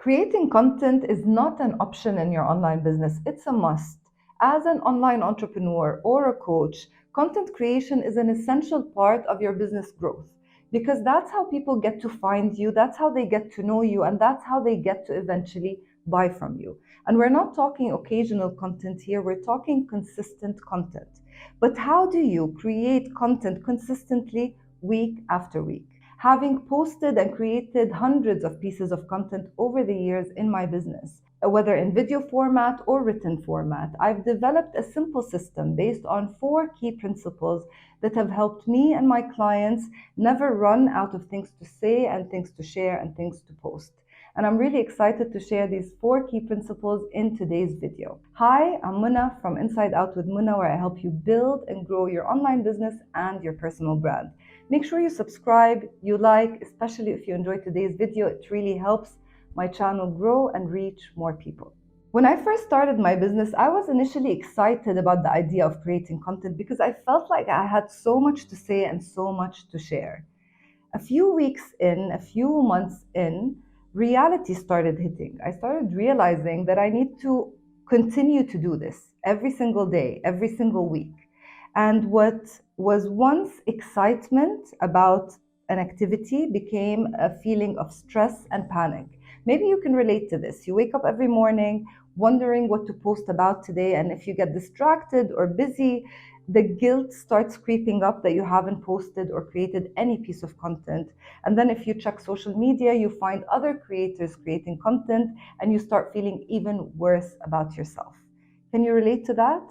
Creating content is not an option in your online business, it's a must. As an online entrepreneur or a coach, content creation is an essential part of your business growth because that's how people get to find you, that's how they get to know you, and that's how they get to eventually buy from you. And we're not talking occasional content here, we're talking consistent content. But how do you create content consistently week after week? Having posted and created hundreds of pieces of content over the years in my business, whether in video format or written format, I've developed a simple system based on four key principles that have helped me and my clients never run out of things to say and things to share and things to post. And I'm really excited to share these four key principles in today's video. Hi, I'm Muna from Inside Out with Muna, where I help you build and grow your online business and your personal brand. Make sure you subscribe, you like, especially if you enjoyed today's video. It really helps my channel grow and reach more people. When I first started my business, I was initially excited about the idea of creating content because I felt like I had so much to say and so much to share. A few weeks in, a few months in, reality started hitting. I started realizing that I need to continue to do this every single day, every single week. And what was once excitement about an activity became a feeling of stress and panic. Maybe you can relate to this. You wake up every morning wondering what to post about today, and if you get distracted or busy, the guilt starts creeping up that you haven't posted or created any piece of content. And then if you check social media, you find other creators creating content and you start feeling even worse about yourself. Can you relate to that?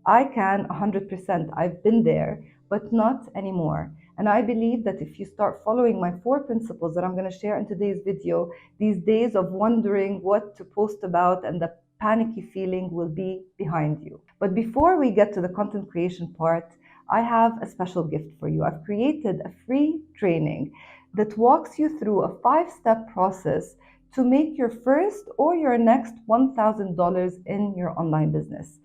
I can 100%. I've been there, but not anymore. And I believe that if you start following my four principles that I'm going to share in today's video, these days of wondering what to post about and the panicky feeling will be behind you. But before we get to the content creation part, I have a special gift for you. I've created a free training that walks you through a 5-step process to make your first or your next $1,000 in your online business,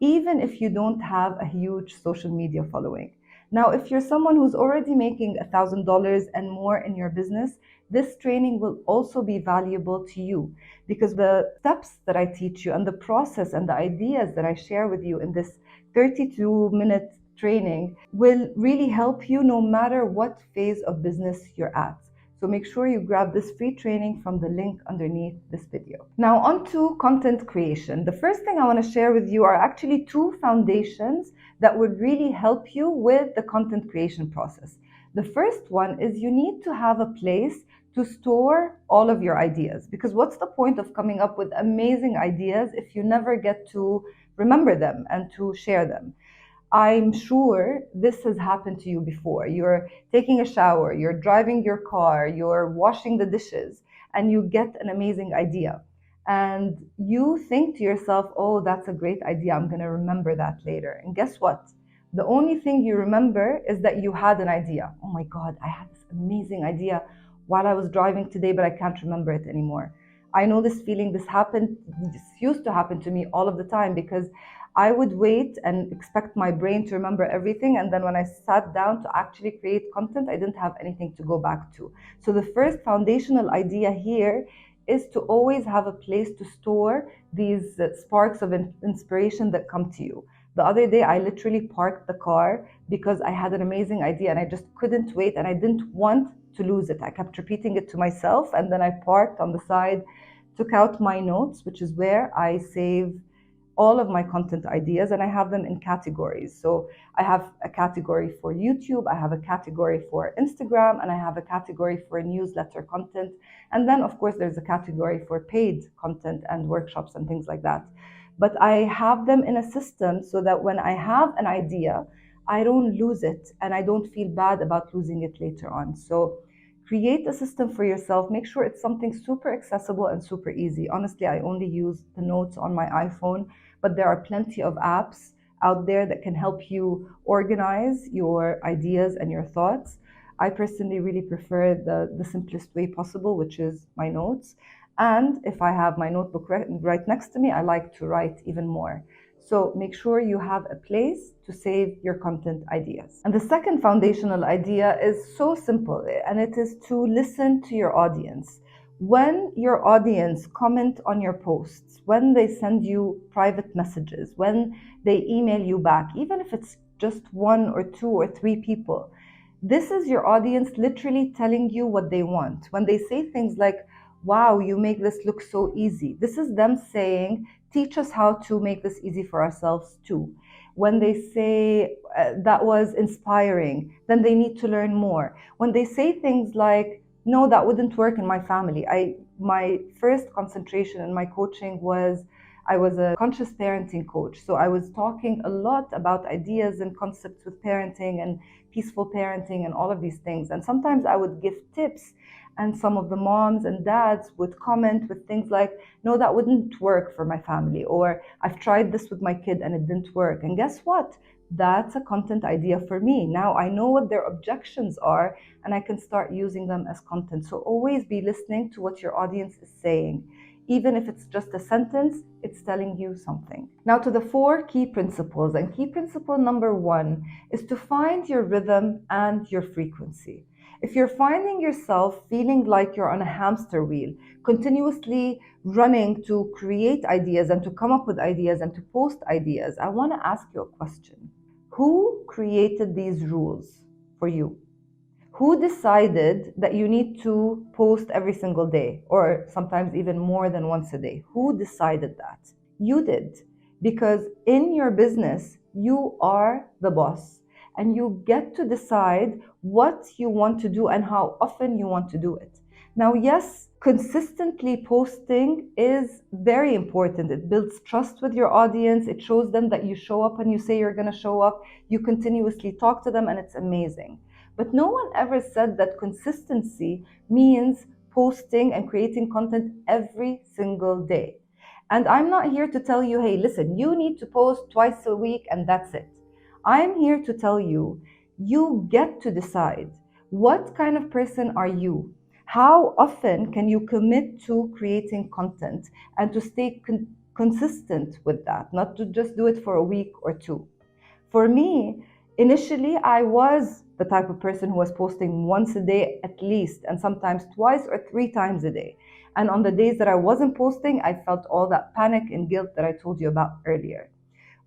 even if you don't have a huge social media following. Now, if you're someone who's already making $1,000 and more in your business, this training will also be valuable to you because the steps that I teach you and the process and the ideas that I share with you in this 32-minute training will really help you no matter what phase of business you're at. So make sure you grab this free training from the link underneath this video. Now on to content creation. The first thing I want to share with you are actually two foundations that would really help you with the content creation process. The first one is you need to have a place to store all of your ideas, because what's the point of coming up with amazing ideas if you never get to remember them and to share them? I'm sure this has happened to you before. You're taking a shower, you're driving your car, you're washing the dishes, and you get an amazing idea. And you think to yourself, oh, that's a great idea. I'm going to remember that later. And guess what? The only thing you remember is that you had an idea. Oh my God, I had this amazing idea while I was driving today, but I can't remember it anymore. I know this feeling. This used to happen to me all of the time because I would wait and expect my brain to remember everything. And then when I sat down to actually create content, I didn't have anything to go back to. So the first foundational idea here is to always have a place to store these sparks of inspiration that come to you. The other day, I literally parked the car because I had an amazing idea and I just couldn't wait and I didn't want to lose it. I kept repeating it to myself, and then I parked on the side, took out my notes, which is where I save all of my content ideas, and I have them in categories. So I have a category for YouTube, I have a category for Instagram, and I have a category for newsletter content. And then of course there's a category for paid content and workshops and things like that. But I have them in a system so that when I have an idea, I don't lose it and I don't feel bad about losing it later on. So create a system for yourself. Make sure it's something super accessible and super easy. Honestly, I only use the notes on my iPhone, but there are plenty of apps out there that can help you organize your ideas and your thoughts. I personally really prefer the simplest way possible, which is my notes. And if I have my notebook right next to me, I like to write even more. So make sure you have a place to save your content ideas. And the second foundational idea is so simple, and it is to listen to your audience. When your audience comment on your posts, when they send you private messages, when they email you back, even if it's just one or two or three people, this is your audience literally telling you what they want. When they say things like, wow, you make this look so easy, this is them saying, teach us how to make this easy for ourselves too. When they say that was inspiring, then they need to learn more. When they say things like, no, that wouldn't work in my family. My first concentration in my coaching was I was a conscious parenting coach. So I was talking a lot about ideas and concepts with parenting and peaceful parenting and all of these things. And sometimes I would give tips, and some of the moms and dads would comment with things like, no, that wouldn't work for my family, or I've tried this with my kid and it didn't work. And guess what? That's a content idea for me. Now I know what their objections are and I can start using them as content. So always be listening to what your audience is saying. Even if it's just a sentence, it's telling you something. Now to the 4 key principles. And key principle number 1 is to find your rhythm and your frequency. If you're finding yourself feeling like you're on a hamster wheel, continuously running to create ideas and to come up with ideas and to post ideas, I want to ask you a question. Who created these rules for you? Who decided that you need to post every single day, or sometimes even more than once a day? Who decided that? You did. Because in your business, you are the boss and you get to decide what you want to do and how often you want to do it. Now, yes, consistently posting is very important. It builds trust with your audience. It shows them that you show up when you say you're going to show up. You continuously talk to them, and it's amazing. But no one ever said that consistency means posting and creating content every single day. And I'm not here to tell you, hey, listen, you need to post twice a week and that's it. I'm here to tell you, you get to decide what kind of person are you? How often can you commit to creating content and to stay consistent with that, not to just do it for a week or two? For me, initially, I was the type of person who was posting once a day at least, and sometimes twice or three times a day. And on the days that I wasn't posting, I felt all that panic and guilt that I told you about earlier.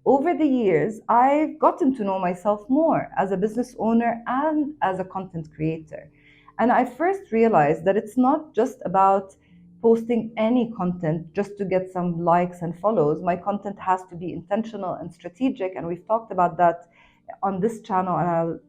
Over the years, I've gotten to know myself more as a business owner and as a content creator. And I first realized that it's not just about posting any content just to get some likes and follows. My content has to be intentional and strategic, and we've talked about that on this channel, and I'll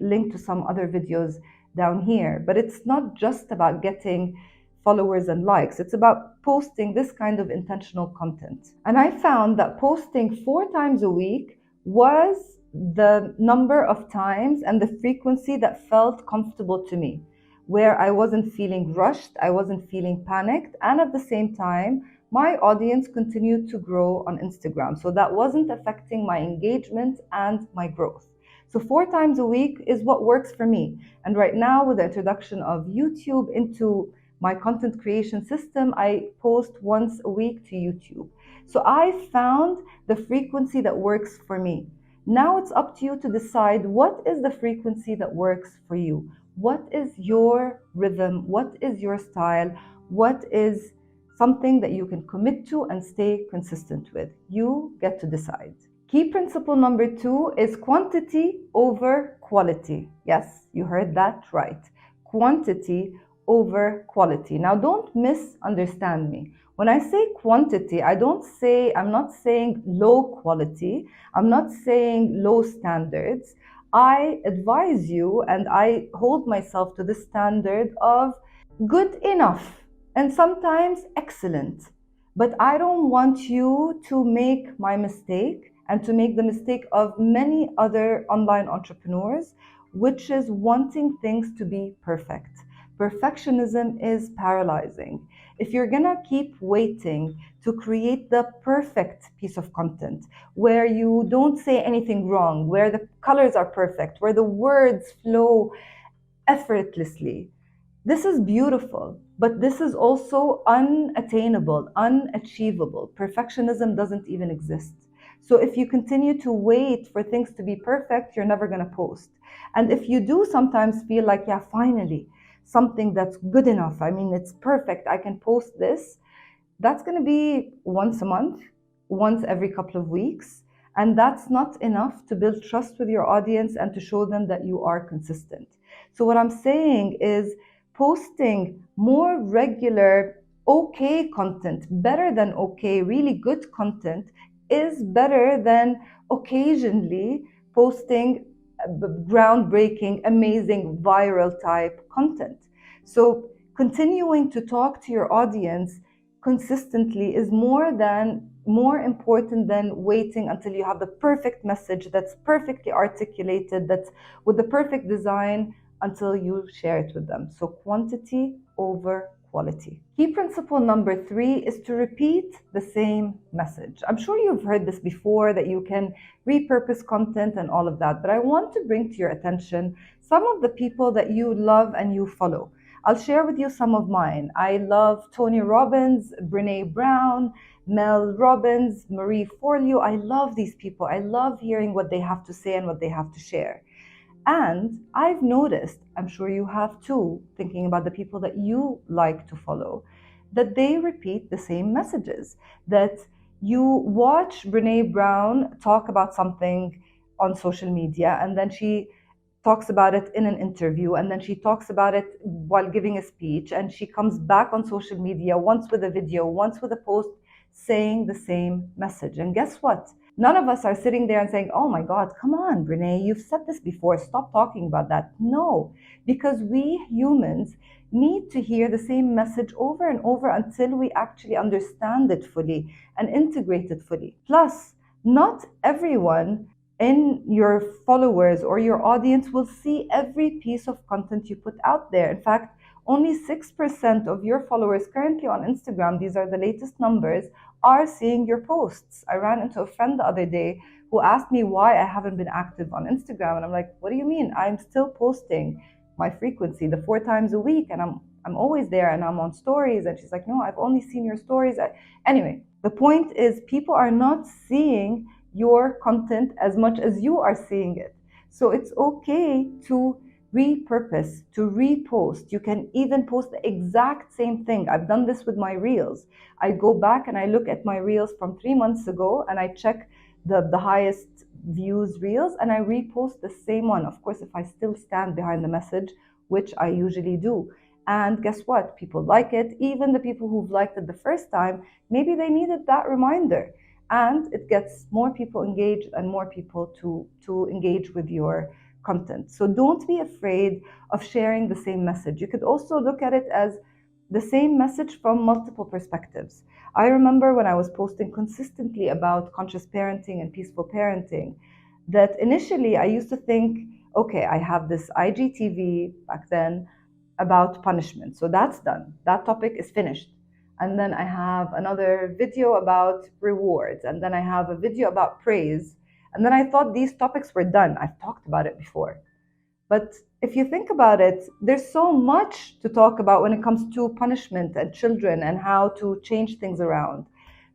link to some other videos down here. But it's not just about getting followers and likes. It's about posting this kind of intentional content. And I found that posting 4 times a week was the number of times and the frequency that felt comfortable to me, where I wasn't feeling rushed, I wasn't feeling panicked, and at the same time, my audience continued to grow on Instagram. So that wasn't affecting my engagement and my growth. So 4 times a week is what works for me. And right now, with the introduction of YouTube into my content creation system, I post once a week to YouTube. So I found the frequency that works for me. Now it's up to you to decide what is the frequency that works for you. What is your rhythm? What is your style? What is something that you can commit to and stay consistent with? You get to decide. Key principle number 2 is quantity over quality. Yes, you heard that right. Quantity over quality. Now, don't misunderstand me. When I say quantity, I'm not saying low quality. I'm not saying low standards. I advise you and I hold myself to the standard of good enough and sometimes excellent. But I don't want you to make my mistake and to make the mistake of many other online entrepreneurs, which is wanting things to be perfect. Perfectionism is paralyzing. If you're gonna keep waiting to create the perfect piece of content where you don't say anything wrong, where the colors are perfect, where the words flow effortlessly, this is beautiful, but this is also unattainable, unachievable. Perfectionism doesn't even exist. So if you continue to wait for things to be perfect, you're never going to post. And if you do sometimes feel like, yeah, finally, something that's good enough. I mean, it's perfect. I can post this. That's going to be once a month, once every couple of weeks. And that's not enough to build trust with your audience and to show them that you are consistent. So, what I'm saying is posting more regular, okay content, better than okay, really good content, is better than occasionally posting groundbreaking, amazing, viral type content. So, continuing to talk to your audience consistently is more important than waiting until you have the perfect message that's perfectly articulated, that's with the perfect design, until you share it with them. So quantity over quality. Key principle number 3 is to repeat the same message. I'm sure you've heard this before, that you can repurpose content and all of that, but I want to bring to your attention some of the people that you love and you follow. I'll share with you some of mine. I love Tony Robbins, Brene Brown, Mel Robbins, Marie Forleo. I love these people. I love hearing what they have to say and what they have to share. And I've noticed, I'm sure you have too, thinking about the people that you like to follow, that they repeat the same messages. That you watch Brene Brown talk about something on social media, and then she talks about it in an interview, and then she talks about it while giving a speech, and she comes back on social media, once with a video, once with a post, saying the same message. And guess what? None of us are sitting there and saying, oh my God, come on, Brene, you've said this before, stop talking about that. No, because we humans need to hear the same message over and over until we actually understand it fully and integrate it fully. Plus, not everyone in your followers or your audience will see every piece of content you put out there. In fact, only 6% of your followers currently on Instagram, these are the latest numbers, are seeing your posts. I ran into a friend the other day who asked me why I haven't been active on Instagram. And I'm like, what do you mean? I'm still posting my frequency, the 4 times a week, and I'm always there, and I'm on stories. And she's like, no, I've only seen your stories. Anyway, the point is, people are not seeing your content as much as you are seeing it. So it's okay to repurpose, to repost. You can even post the exact same thing. I've done this with my reels. I go back and I look at my reels from 3 months ago, and I check the highest views reels, and I repost the same one. Of course, if I still stand behind the message, which I usually do. And guess what? People like it. Even the people who've liked it the first time, maybe they needed that reminder. And it gets more people engaged and more people to engage with your content. So don't be afraid of sharing the same message. You could also look at it as the same message from multiple perspectives. I remember when I was posting consistently about conscious parenting and peaceful parenting, that initially I used to think, okay, I have this IGTV back then about punishment. So that's done. That topic is finished. And then I have another video about rewards. And then I have a video about praise. And then I thought these topics were done. I've talked about it before. But if you think about it, there's so much to talk about when it comes to punishment and children and how to change things around.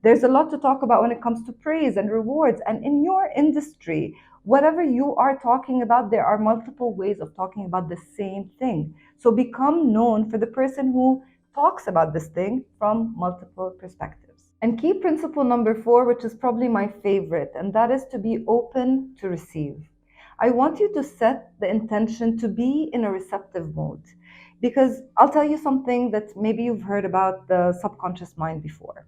There's a lot to talk about when it comes to praise and rewards. And in your industry, whatever you are talking about, there are multiple ways of talking about the same thing. So become known for the person who talks about this thing from multiple perspectives. And key principle number 4, which is probably my favorite, and that is to be open to receive. I want you to set the intention to be in a receptive mode, because I'll tell you something that maybe you've heard about the subconscious mind before.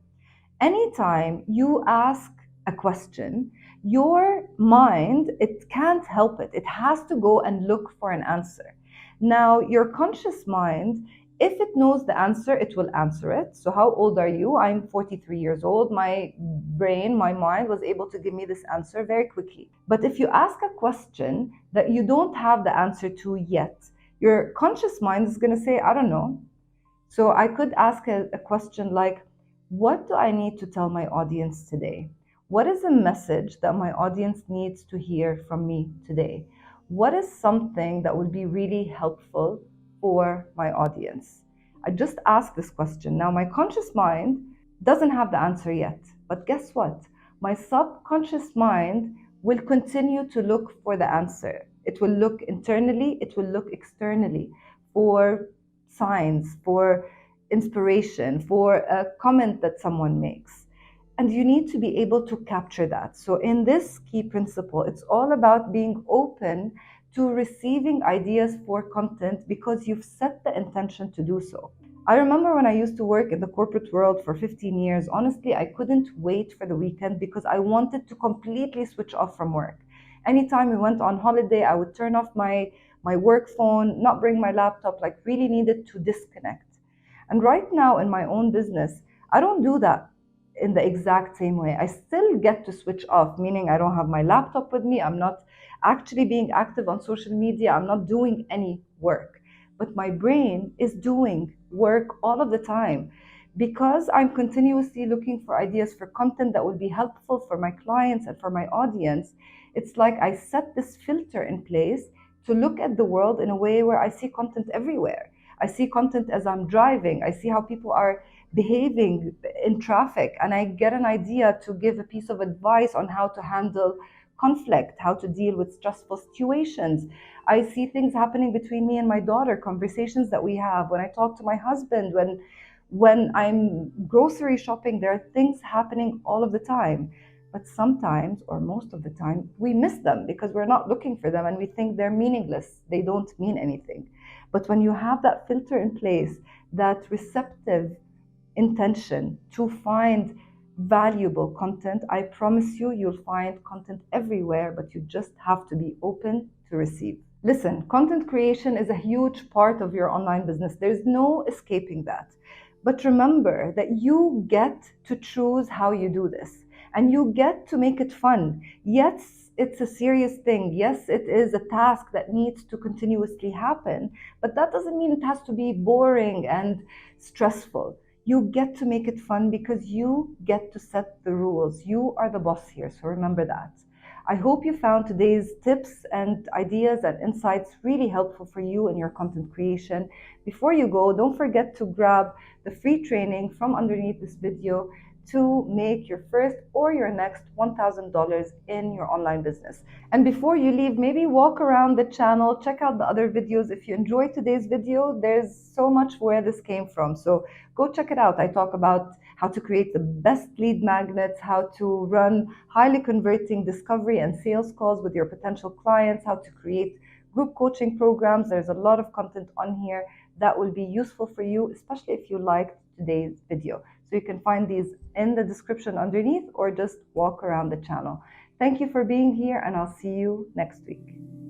Anytime you ask a question, your mind, it can't help it. It has to go and look for an answer. Now, your conscious mind, if it knows the answer, it will answer it. So how old are you? I'm 43 years old. My brain, my mind was able to give me this answer very quickly. But if you ask a question that you don't have the answer to yet, your conscious mind is going to say, I don't know. So I could ask a question like, what do I need to tell my audience today? What is a message that my audience needs to hear from me today? What is something that would be really helpful for my audience? I just asked this question. Now, my conscious mind doesn't have the answer yet, but guess what? My subconscious mind will continue to look for the answer. It will look internally, it will look externally for signs, for inspiration, for a comment that someone makes. And you need to be able to capture that. So, in this key principle, it's all about being open to receiving ideas for content because you've set the intention to do so. I remember when I used to work in the corporate world for 15 years, honestly, I couldn't wait for the weekend because I wanted to completely switch off from work. Anytime we went on holiday, I would turn off my work phone, not bring my laptop, like really needed to disconnect. And right now in my own business, I don't do that in the exact same way. I still get to switch off, meaning I don't have my laptop with me. I'm not actually being active on social media. I'm not doing any work. But my brain is doing work all of the time because I'm continuously looking for ideas for content that will be helpful for my clients and for my audience. It's like I set this filter in place to look at the world in a way where I see content everywhere. I see content as I'm driving. I see how people are behaving in traffic, and I get an idea to give a piece of advice on how to handle conflict, how to deal with stressful situations. I see things happening between me and my daughter, conversations that we have. When I talk to my husband, when I'm grocery shopping, there are things happening all of the time. But sometimes, or most of the time, we miss them because we're not looking for them and we think they're meaningless. They don't mean anything. But when you have that filter in place, that receptive intention to find valuable content, I promise you, you'll find content everywhere, but you just have to be open to receive. Listen, content creation is a huge part of your online business. There's no escaping that. But remember that you get to choose how you do this and you get to make it fun. Yes, it's a serious thing. Yes, it is a task that needs to continuously happen, but that doesn't mean it has to be boring and stressful. You get to make it fun because you get to set the rules. You are the boss here, so remember that. I hope you found today's tips and ideas and insights really helpful for you in your content creation. Before you go, don't forget to grab the free training from underneath this video to make your first or your next $1,000 in your online business. And before you leave, maybe walk around the channel, check out the other videos. If you enjoyed today's video, there's so much where this came from. So go check it out. I talk about how to create the best lead magnets, how to run highly converting discovery and sales calls with your potential clients, how to create group coaching programs. There's a lot of content on here that will be useful for you, especially if you liked today's video. So you can find these in the description underneath or just walk around the channel. Thank you for being here, and I'll see you next week.